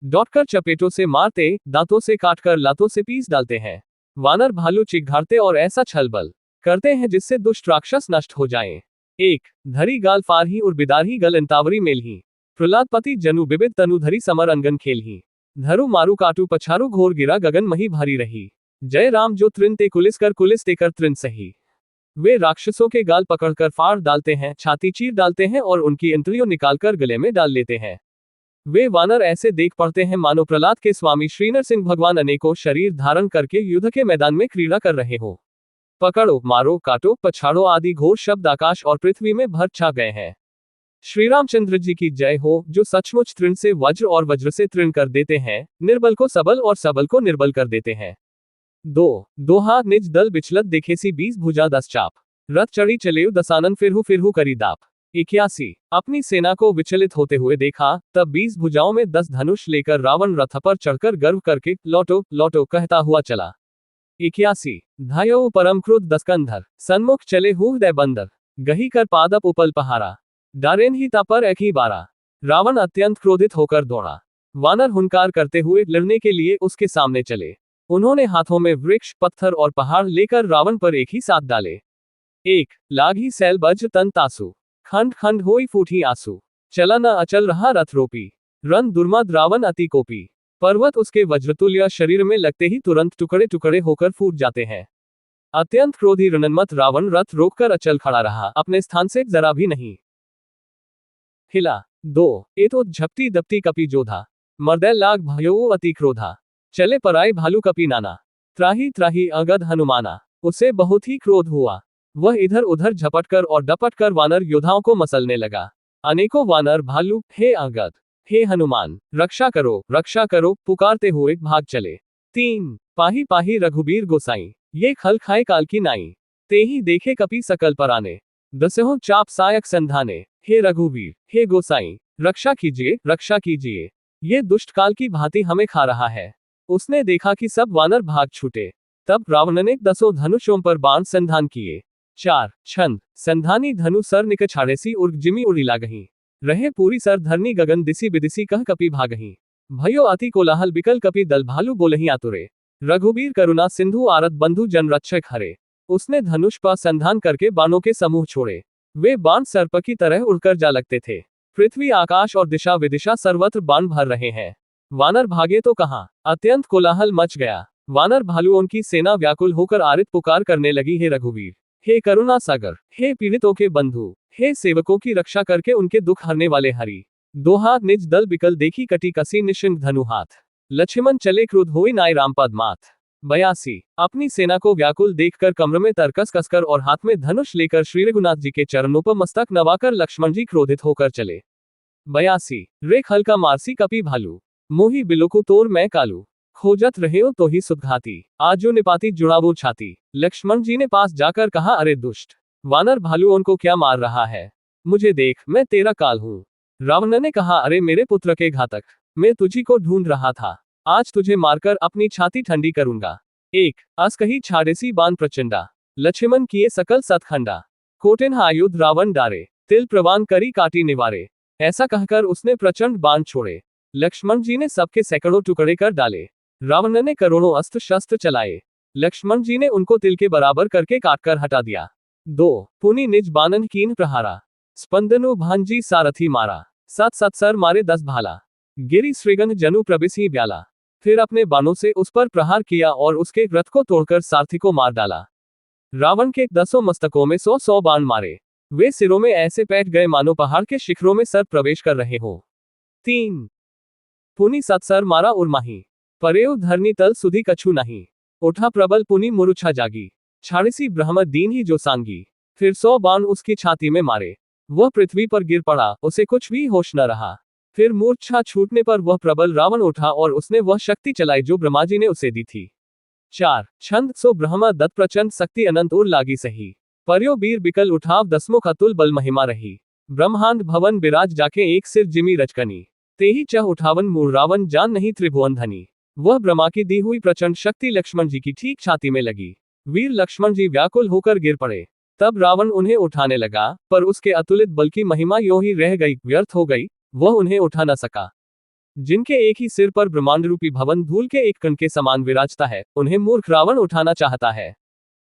डॉटकर चपेटों से मारते, दांतों से काटकर लातों से पीस डालते हैं। वानर भालू चिघाड़ते और ऐसा छल बल करते हैं जिससे दुष्ट राक्षस नष्ट हो जाएं। 1 धरी गाल फारही और बिदारही गल अंतावरी मेलही, प्रहलाद पति जनु विविध तनु धरी समर अनगन खेलही, धरु मारु काटू पछारु घोर गिरा गगन मही भारी रही, जय राम जो तृण ते कुलिस ते कर तृण सही। वे राक्षसों के गाल पकड़कर फाड़ डालते हैं, छाती चीर डालते हैं और उनकी इंद्रियों निकालकर गले में डाल लेते हैं। वे वानर ऐसे देख पड़ते हैं मानो प्रहलाद के स्वामी श्री नरसिंह भगवान अनेकों शरीर धारण करके युद्ध के मैदान में क्रीड़ा कर रहे हो। पकड़ो, मारो, काटो, पछाड़ो आदि घोर शब्द आकाश और पृथ्वी में भर छा गए हैं। श्री रामचंद्र जी की जय हो, जो सचमुच तृण से वज्र और वज्र से तृण कर देते हैं, निर्बल को सबल और सबल को निर्बल कर देते हैं। 2 दोहा निज दल बिचलत देखेसी 20 भुजा 10 चाप, रथ चढ़ी चलेउ दसानन फिरहु करी दाप। 81 अपनी सेना को विचलित होते हुए देखा, तब 20 भुजाओं में 10 धनुष लेकर रावण रथ पर चढ़कर गर्व करके लौटो लौटो कहता हुआ चला। 81 धायो परम क्रोध 10 कंधर, सन्मुख चले हृदय बंदर, गही कर पादप उपल पहारा, डारेन ही तापर एक ही बारा। रावण अत्यंत क्रोधित होकर दौड़ा। वानर हुंकार करते हुए लड़ने के लिए उसके सामने चले। उन्होंने हाथों में वृक्ष, पत्थर और पहाड़ लेकर रावण पर एक ही साथ डाले। 1 लागी सैल बज तन तासु, खंड खंड होई फूटी आंसू, चला न अचल रहा रथ रोपी, रन दुर्मद रावण अति कोपी। पर्वत उसके वज्रतुल्य शरीर में लगते ही तुरंत टुकड़े टुकड़े होकर फूट जाते हैं। अत्यंत क्रोधी रणन्मत रावण रथ रोककर अचल खड़ा रहा, अपने स्थान से जरा भी नहीं हिला। 2 एतो झपटी दपटी कपि जोधा, मर्दै लाग भयो अति क्रोधा, चले पराई भालू कपि नाना, त्राही त्राही अगध हनुमाना। उसे बहुत ही क्रोध हुआ। वह इधर उधर झपटकर और डपटकर वानर योद्धाओं को मसलने लगा। अनेकों वानर भालू, हे अगध, हे हनुमान, रक्षा करो पुकारते हुए भाग चले। 3 पाही पाही रघुबीर गोसाई, ये खल खाए काल की नाई, ते ही देखे कपि सकल पराने, दसहों चाप सायक संधाने। हे रघुवीर, हे गोसाई, रक्षा कीजिए, ये दुष्ट काल की भांति हमें खा रहा है। उसने देखा कि सब वानर भाग छूटे। तब रावण ने 10 धनुषों पर बाण संधान किए। 4 छंद संधानी धनु सर निक छाड़ेसी उर्ग जिमी उड़ी लागही, रहे पूरी सर धरनी गगन दिसी बिदिसी कह कपि भागही, भयो अति कोलाहल बिकल कपि दल भालू बोलही आतुरे, रघुबीर करुणा सिंधु आरत बंधु जन रक्षक हरे। उसने धनुष पर संधान करके बाणों के समूह छोड़े। वे बाण सर्प की तरह उड़कर जा लगते थे। पृथ्वी, आकाश और दिशा विदिशा सर्वत्र बाण भर रहे हैं। वानर भागे तो कहां, अत्यंत कोलाहल मच गया। वानर भालुओं की सेना व्याकुल होकर आरित पुकार करने लगी, हे रघुवीर, हे करुणा सागर, हे पीड़ितों के बंधु, हे सेवकों की रक्षा करके उनके दुख हरने वाले हरि। दोहा निज दल बिकल देखी कटी कसी निशंग धनु हाथ, लक्ष्मण चले क्रुद्ध होई नाय रामपद माथ, 82। अपनी सेना को व्याकुल देखकर कमर में तरकस कसकर और हाथ में धनुष लेकर श्री रघुनाथ जी के चरणों पर मस्तक नवाकर लक्ष्मण जी क्रोधित होकर चले। 82। रेख हल्का मारसी कपी भालू, मोही बिलोकु तोर मैं कालू, खोजत रहे हो तो ही सुघाती, आजो निपाती जुड़ावो छाती। लक्ष्मण जी ने पास जाकर कहा, अरे दुष्ट वानर भालू, उनको क्या मार रहा है? मुझे देख, मैं तेरा काल हूं। रावण ने कहा, अरे मेरे पुत्र के घातक, मैं तुझी को ढूंढ रहा था, आज तुझे मारकर अपनी छाती ठंडी करूंगा। 1। अस कही छाड़ेसी बान प्रचंडा, लक्ष्मण किए सकल सतखंडा, कोटिन आयुध रावण डारे, तिल प्रवान करी काटी निवारे। ऐसा कहकर उसने प्रचंड बाण छोड़े। लक्ष्मण जी ने सबके सैकड़ों टुकड़े कर डाले। रावण ने करोड़ों अस्त्र शस्त्र चलाए। लक्ष्मण जी ने उनको तिल के बराबर करके काटकर हटा दिया। 2। पुनि निज बानन कीन प्रहारा, स्पंदनु भांजी सारथी मारा, सत सत्सर मारे 10 भाला, गिरी श्रीगंध जनु प्रबिसी ब्याला। फिर अपने बाणों से उस पर प्रहार किया और उसके रथ को तोड़कर सारथी को मार डाला। रावण के 10 मस्तकों में 100 बाण मारे। वे सिरों में ऐसे बैठ गए मानो पहाड़ के शिखरों में सर प्रवेश कर रहे हो। 3। पुनि सत्सर मारा उर्माही, परेव धरनी तल सुधी कछु नहीं, उठा प्रबल पुनि मुरुछा जागी, छाड़िसी ब्रह्म दीन ही जो सांगी। फिर 100 बाण उसकी छाती में मारे। वह पृथ्वी पर गिर पड़ा, उसे कुछ भी होश न रहा। फिर मूर्छा छूटने पर वह प्रबल रावण उठा और उसने वह शक्ति चलाई जो ब्रह्मा जी ने उसे दी थी। 4। छंद सो ब्रह्म दत्त प्रचंड शक्ति अनंत उर लागी सही, पर्यो बीर बिकल उठाव 10 मुख अतुल बल महिमा रही, ब्रह्मांड भवन बिराज जाके एक सिर जिमी रचकनी, तेही चह उठावन मूर रावण जान नहीं त्रिभुवन धनी। वह ब्रह्मा की दी हुई प्रचंड शक्ति लक्ष्मण जी की ठीक छाती में लगी। वीर लक्ष्मण जी व्याकुल होकर गिर पड़े। तब रावण उन्हें उठाने लगा, पर उसके अतुलित बल की महिमा यों ही रह गई, व्यर्थ हो गई, वह उन्हें उठा न सका। जिनके एक ही सिर पर ब्रह्मांड रूपी भवन धूल के एक कण के समान विराजता है, उन्हें मूर्ख रावण उठाना चाहता है।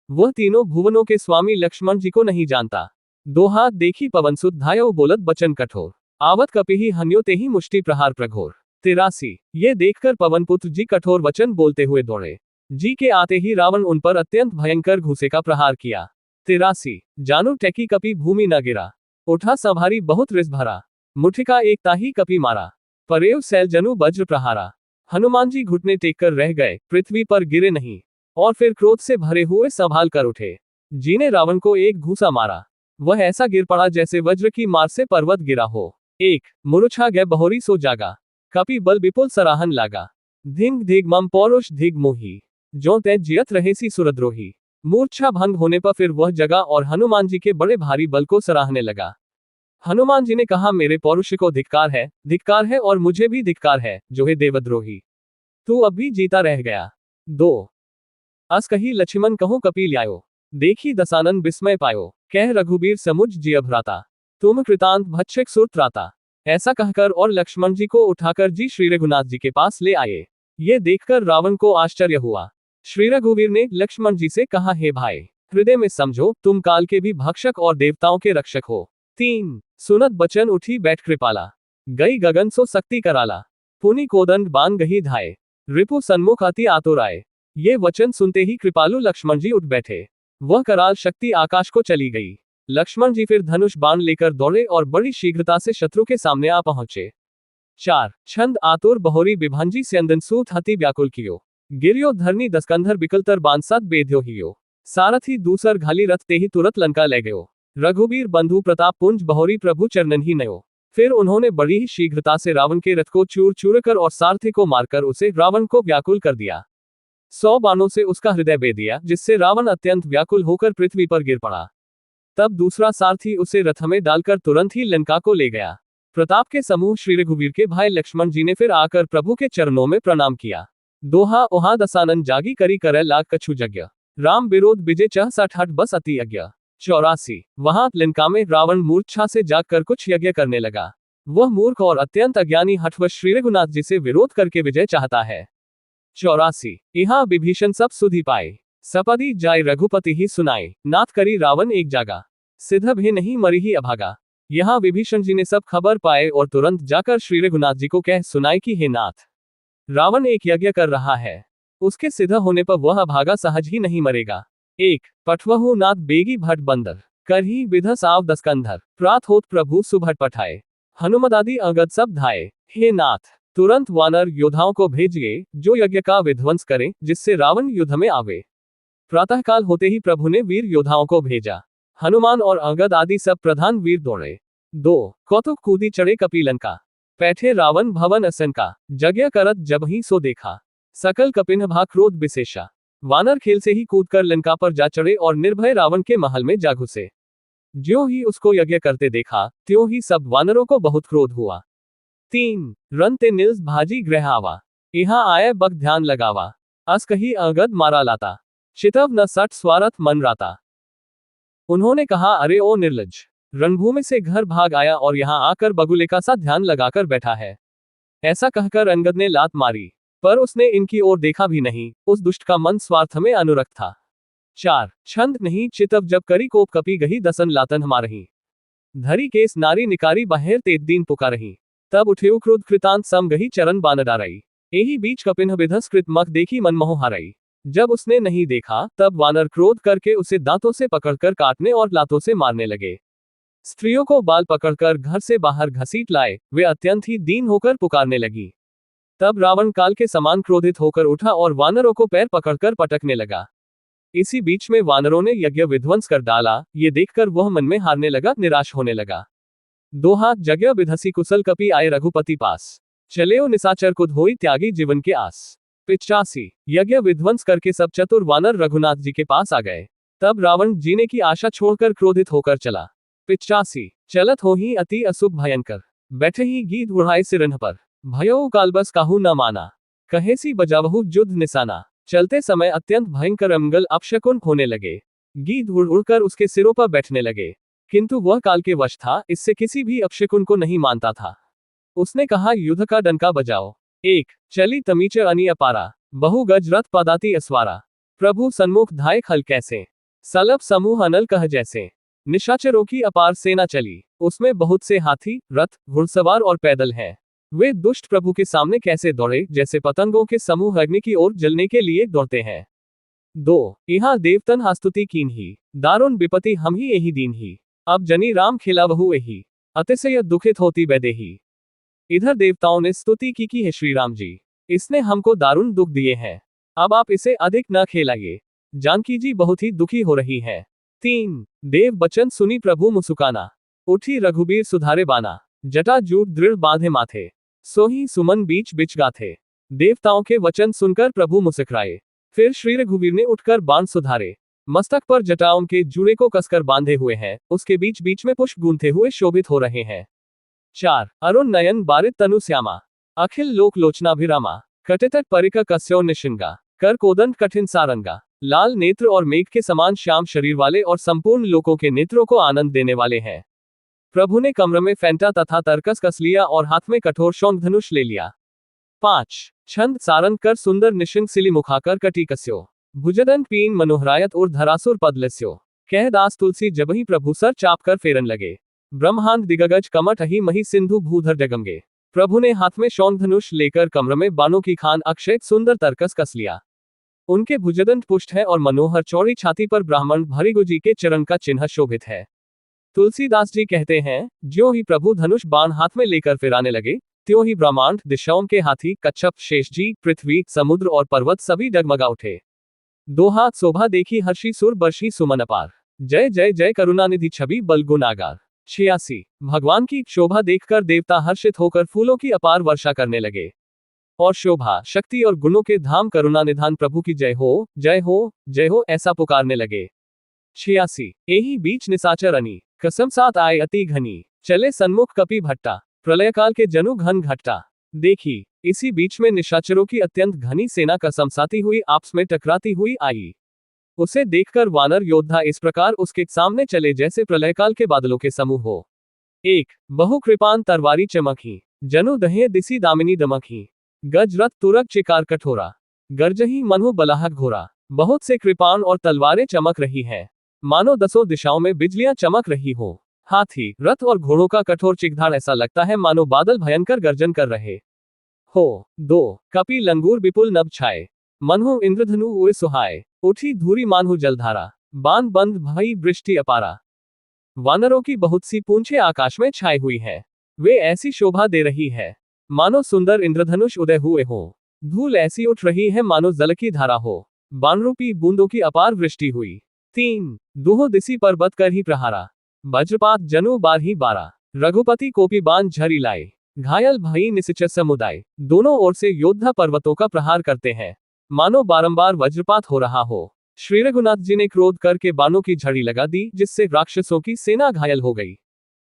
वह तीनों भुवनों के स्वामी लक्ष्मण जी को नहीं जानता। 2 हाथ देखी पवन सुत धायो बोलत बचन कठोर, आवत कपिहि हन्यो तेहि मुष्टि प्रहार प्रघोर। 83। ये देखकर पवन पुत्र जी कठोर वचन बोलते हुए दौड़े। जी के आते ही रावण उन पर अत्यंत भयंकर घूसे का प्रहार किया। 83। जानू टैकी कपि भूमि न गिरा, उठा संभारी बहुत रिस भरा, मुठिका एक ताही कपि मारा, परेव सैल जनु वज्र प्रहारा। हनुमान जी घुटने टेक कर रह गए, पृथ्वी पर गिरे नहीं, और फिर क्रोध से भरे हुए संभाल कर उठे। जी ने रावण को एक घूसा मारा। वह ऐसा गिर पड़ा जैसे वज्र की मार से पर्वत गिरा हो। 1। मुरुछा गै बहोरी सो जागा, कपि बल विपुल सराहन लागा, धिंग धिग मम पौरुष धिग मोही, जो तै जियत रहेसी सुरद्रोही। मूर्छा भंग होने पर फिर वह जगा और हनुमान जी के बड़े भारी बल को सराहने लगा। हनुमान जी ने कहा, मेरे पौरुष को धिक्कार है और मुझे भी धिक्कार है, जो है देवद्रोही, तू अब भी जीता रह गया। 2। अस कही लक्ष्मण कहूं कपिल आयो, देखी दसानन विस्मय पायो, कह रघुबीर समुझ जिय भ्राता, तुम कृतांत भक्षक सुर त्राता। ऐसा कहकर और लक्ष्मण जी को उठाकर जी श्री रघुनाथ जी के पास ले आए। ये देखकर रावण को आश्चर्य हुआ। श्री रघुवीर ने लक्ष्मण जी से कहा, हे भाई, हृदय में समझो, तुम काल के भी भक्षक और देवताओं के रक्षक हो। 3। सुनत बचन उठी बैठ कृपाला, गई गगन सो शक्ति कराला, पुनि कोदंड बांध गही धाये, रिपु सन्मुख अति आतुराए। ये वचन सुनते ही कृपालु लक्ष्मण जी उठ बैठे। वह कराल शक्ति आकाश को चली गई। लक्ष्मण जी फिर धनुष बाण लेकर दौड़े और बड़ी शीघ्रता से शत्रु के सामने आ पहुंचे। 4। छंद आतुर बहोरी विभांजी स्यंदन सूत हति व्याकुल कियो, गिरियो धरनी दस्कंधर बिकलतर बांसत बेध्यो हियो, सारथी दूसर घाली रथ तेहि तुरत लंका ले गयो, रघुबीर बंधु प्रताप पुंज बहोरी प्रभु चरणन ही नयो। फिर उन्होंने बड़ी ही शीघ्रता से रावण के रथ को चूर चूर कर और सारथी को मारकर उसे रावण को व्याकुल कर दिया। 100 बाणों से उसका हृदय बे दिया, जिससे रावण अत्यंत व्याकुल होकर पृथ्वी पर गिर पड़ा। तब दूसरा सारथी उसे रथ में डालकर तुरंत ही लंका को ले गया। प्रताप के समूह श्री रघुवीर के भाई लक्ष्मण जी ने फिर आकर प्रभु के चरणों में प्रणाम किया। दोहा ओहा दसानन जागी करी करे लाग कछु यज्ञ, राम विरोध विजय चह सठ हट बस अति यज्ञ। 84। वहां लंका में रावण मूर्छा से जागकर कुछ यज्ञ करने लगा। वह मूर्ख और अत्यंत अज्ञानी हठवश श्री रघुनाथ जी से विरोध करके विजय चाहता है। 84। यहाँ विभीषण सब सुधि पाए, सपदि जाय रघुपति ही सुनाए, नाथ करी रावण एक जागा, सिद्ध भी नहीं मरी ही अभागा। यहाँ विभीषण जी ने सब खबर पाए और तुरंत जाकर श्री रघुनाथ जी को कह सुनाए कि हे नाथ, रावण एक यज्ञ कर रहा है, उसके सिद्ध होने पर वह अभागा सहज ही नहीं मरेगा। 1। पठवहु नाथ बेगी भट बंदर, करही विधस आव दस्कंधर, प्रात होत प्रभु सुभट पठाए, हनुमदादि अगद सब धाये, हे नाथ तुरंत वानर योद्धाओं को भेजिए जो यज्ञ का विध्वंस करें, जिससे रावण युद्ध में आवे। प्रातःकाल होते ही प्रभु ने वीर योद्धाओं को भेजा। हनुमान और अंगद आदि सब प्रधान वीर दौड़े। 2 कौतुक कूदी चढ़े कपिलंका। बैठे रावण भवन असन का, यज्ञ करत जब ही सो देखा। सकल कपिन भा क्रोध विशेषा। वानर खेल से ही कूदकर लंका पर जा चढ़े और निर्भय रावण के महल में जा घुसे। ज्यों ही उसको यज्ञ करते देखा, त्यों ही सब वानरों को बहुत क्रोध हुआ। 3 रन ते निल्स भाजी ग्रह आवा। यहाँ आए बक ध्यान लगावा। अस कही अंगद मारा लाता। चितव न सठ स्वारथ मन राता। उन्होंने कहा, अरे ओ निर्लज, रणभूमि से घर भाग आया और यहाँ आकर बगुले का सा ध्यान लगाकर बैठा है। ऐसा कहकर अंगद ने लात मारी, पर उसने इनकी ओर देखा भी नहीं। उस दुष्ट का मन स्वार्थ में अनुरक्त था। 4 छंद नहीं चितव जब करी कोप कपी गही दसन लातन हमारही। धरी केस नारी निकारी बाहेर तेत दीन पुकारही। तब उठे क्रोध कृतांत सम गही चरण बान डारई। एही बीच कपिन विधस कृत मख देखी मन मोह हारई। जब उसने नहीं देखा, तब वानर क्रोध करके उसे दांतों से पकड़कर काटने और लातों से मारने लगे। स्त्रियों को बाल पकड़कर घर से बाहर घसीट लाए। वे अत्यंत ही दीन होकर पुकारने लगी। तब रावण काल के समान क्रोधित होकर उठा और वानरों को पैर पकड़कर पटकने लगा। इसी बीच में वानरों ने यज्ञ विध्वंस कर डाला। ये देखकर वह मन में हारने लगा, निराश होने लगा। दोहा यज्ञ विधसी कुशल कपि आए रघुपति पास। चलेओ निशाचर कुध होई त्यागी जीवन के आस। 85 यज्ञ विध्वंस करके सब चतुर वानर रघुनाथ जी के पास आ गए। तब रावण जीने की आशा छोड़कर क्रोधित होकर चला। 85 चलत हो ही अति अशुभ भयंकर। बैठे ही गीत उड़ाए सिरन्ह पर। भयो कालबस काहू न माना। कहेसी बजावहु युद्ध निशाना। चलते समय अत्यंत भयंकर अमंगल अपशकुन होने लगे। गीत उड़ उड़कर उसके सिरों पर बैठने लगे, किंतु वह काल के वश था, इससे किसी भी अपशकुन को नहीं मानता था। उसने कहा, युद्ध का डंका बजाओ। 1 चली तमीच अनि अपारा। बहु गज रथ पदाति अस्वारा। प्रभु सन्मुख धाय खल कैसे। सलभ समूह अनल कह जैसे। निशाचरों की अपार सेना चली, उसमें बहुत से हाथी, रथ, घुड़सवार और पैदल हैं। वे दुष्ट प्रभु के सामने कैसे दौड़े, जैसे पतंगों के समूह अग्नि की ओर जलने के लिए दौड़ते हैं। 2 यहाँ देवतन हास्तुति कीन ही। दारुण विपति हम ही यही दीन ही। अब जनी राम खिलावहु एही। अतिशय दुखित होती वैदेही। इधर देवताओं ने स्तुति की है श्री राम जी। इसने हमको दारुण दुख दिए हैं, अब आप इसे अधिक न खेलाइए। जानकी जी बहुत ही दुखी हो रही हैं। 3 देव बचन सुनी प्रभु मुसुकाना। उठी रघुबीर सुधारे बाना। जटा जूट दृढ़ बांधे माथे। सोही सुमन बीच बिच गाथे। देवताओं के वचन सुनकर प्रभु मुस्कुराए। फिर श्री रघुवीर ने उठकर बाण सुधारे। मस्तक पर जटाओं के जूड़े को कसकर बांधे हुए हैं, उसके बीच बीच में पुष्प गूंथे हुए शोभित हो रहे हैं। 4 अरुण नयन बारित तनु श्यामा। अखिल लोक लोचनाभिरामा। कटितट परिक कस्यो निशिंगा। कर कोदंड कठिन सारंगा। लाल नेत्र और मेघ के समान श्याम शरीर वाले और संपूर्ण लोकों के नेत्रों को आनंद देने वाले हैं। प्रभु ने कमर में फैंटा तथा तरकस कस लिया और हाथ में कठोर शौंख धनुष ले लिया। 5 छंद सारंग कर सुंदर निशिंग सिली मुखाकर कटी कस्यो। भुजदन पीन मनोहरायत और धरासुर पदलस्यो। कह दास तुलसी जबही प्रभु सर चाप कर फेरन लगे। ब्रह्मांड दिगगज कमट अही मही सिंधु भूधर जगमगे। प्रभु ने हाथ में शौंख धनुष लेकर कमर में बाणों की खान अक्षय सुंदर तरकस कस लिया। उनके भुजदंड पुष्ट है और मनोहर चौड़ी छाती पर ब्राह्मण भृगु जी के चरण का चिन्ह शोभित है। तुलसीदास जी कहते हैं, ज्यों ही प्रभु धनुष बाण हाथ में लेकर फिराने लगे, त्यों ही ब्रह्मांड, दिशाओं के हाथी, कच्छप, शेषजी, पृथ्वी, समुद्र और पर्वत सभी डगमगा उठे। दोहा शोभा देखी हर्षी सुर बर्षी सुमन अपार। जय जय जय करुणानिधि छवि बलगुण आगार। 86 भगवान की शोभा देखकर देवता हर्षित होकर फूलों की अपार वर्षा करने लगे और शोभा, शक्ति और गुणों के धाम करुणा निधान प्रभु की जय हो, जय हो, जय हो ऐसा पुकारने लगे। 86 एही बीच निशाचर अनी। कसम साथ आए अति घनी। चले सन्मुख कपि भट्टा। प्रलयकाल के जनु घन घट्टा। देखी, इसी बीच में निशाचरों की अत्यंत घनी सेना कसमसाती हुई आपस में टकराती हुई आई। उसे देखकर वानर योद्धा इस प्रकार उसके सामने चले जैसे प्रलयकाल के बादलों के समूह हो। 1 बहु कृपान तरवारी चमकी। जनु दहे दिसी दामिनी दमकी। गज रथ तुरग चिकार कठोरा। गर्जही मनु बलाहक घोरा। बहुत से कृपान और तलवारें चमक रही हैं, मानो दसों दिशाओं में बिजलियां चमक रही हो। हाथी, रथ और घोड़ों का कठोर चिकधाड़ ऐसा लगता है मानो बादल भयंकर गर्जन कर रहे हो। 2 कपि लंगूर विपुल नभ छाए। मनहु इंद्रधनु उए सुहाए। उठी धूरी मानहु जलधारा। बांध बंद भई वृष्टि अपारा। वानरों की बहुत सी पूंछें आकाश में छाई हुई हैं, वे ऐसी शोभा दे रही है मानो सुंदर इंद्रधनुष उदय हुए हो। धूल ऐसी उठ रही है मानो जल की धारा हो। बाणरूपी बूंदों की अपार वृष्टि हुई। 3 दुहो दिसी पर बत कर ही प्रहारा। वज्रपात जनु बारही बारा। रघुपति कोपी बाण झरी लाए। घायल भई निश्चर समुदाय। दोनों ओर से योद्धा पर्वतों का प्रहार करते हैं, मानो बारंबार वज्रपात हो रहा हो। श्री रघुनाथ जी ने क्रोध करके बाणों की झड़ी लगा दी, जिससे राक्षसों की सेना घायल हो गई।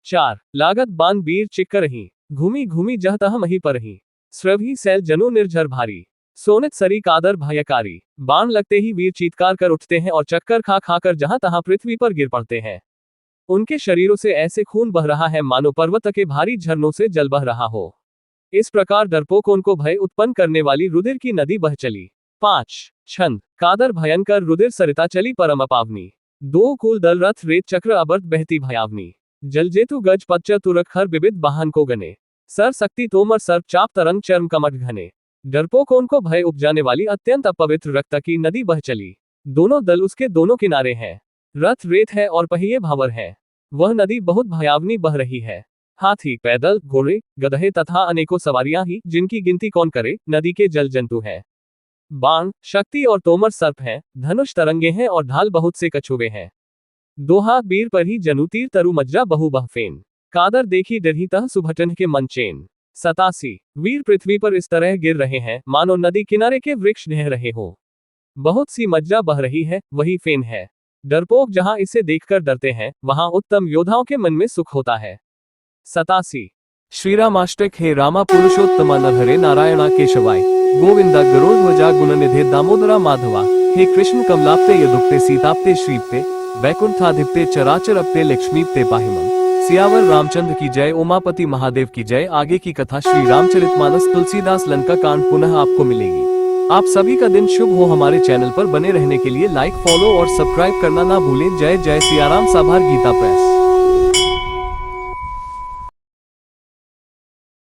4 लागत बाण बीर चिक्कर रही। घूमी घूमी जह तह मही पर रही। स्रभी सैल जनु निर्झर भारी। सोनित सरी कादर भयकारी। बाण लगते ही वीर चीत्कार कर उठते हैं और चक्कर खा खाकर जहां तहां पृथ्वी पर गिर पड़ते हैं। उनके शरीरों से ऐसे खून बह रहा है मानो पर्वत के भारी झरनों से जल बह रहा हो। इस प्रकार डरपोकों को भय उत्पन्न करने वाली रुधिर की नदी बह चली। 5 छंद कादर भयंकर रुधिर सरिता चली परम अपावनी। 2 कुल दल रथ रेत चक्र अबर्त बहती भयावनी। जलजेतु गज पच्च तुरक हर विविध वाहन को गने। सर शक्ति तोमर सर्प चाप तरंग चर्म कमट घने। डरपोकों को भय उपजाने वाली अत्यंत अपवित्र रक्त की नदी बह चली। दोनों दल उसके दोनों किनारे हैं। रथ रेत है और पहिए भावर है। वह नदी बहुत भयावनी बह रही है। हाथी, पैदल, घोड़े, गधे तथा अनेकों सवारियां ही, जिनकी गिनती कौन करे, नदी के जल जंतु हैं। बाण, शक्ति और तोमर सर्प हैं। धनुष तरंगे हैं और ढाल बहुत से कछुए हैं। दोहा बीर पर ही जनु तीर तरु मज्जा बहु बह फेन। कादर देखी डरही तह सुभटन के मन चैन। 87 वीर पृथ्वी पर इस तरह गिर रहे हैं मानो नदी किनारे के वृक्ष ढह रहे हो। बहुत सी मज्जा बह रही है, वही फेन है। डरपोक जहां इसे देखकर डरते हैं, वहां उत्तम योद्धाओं के मन में सुख होता है। 87 श्रीरामाष्टक हे रामा पुरुषोत्तम नरहरे नारायणा केशवाय गोविंदा गरुड़ध्वजा गुणनिधे दामोदरा माधवा। हे कृष्ण कमलाप्ते यदुक्ते सीताप्ते श्रीप्ते वैकुंठाधिप्ते चराचरप्ते लक्ष्मीप्ते पाहिमं। सियावर रामचंद्र की जय। उमापति महादेव की जय। आगे की कथा श्री रामचरितमानस तुलसीदास लंका कांड पुनः आपको मिलेगी। आप सभी का दिन शुभ हो। हमारे चैनल पर बने रहने के लिए लाइक, फॉलो और सब्सक्राइब करना ना भूलें। जय जय सियाराम। साभार गीता प्रेस।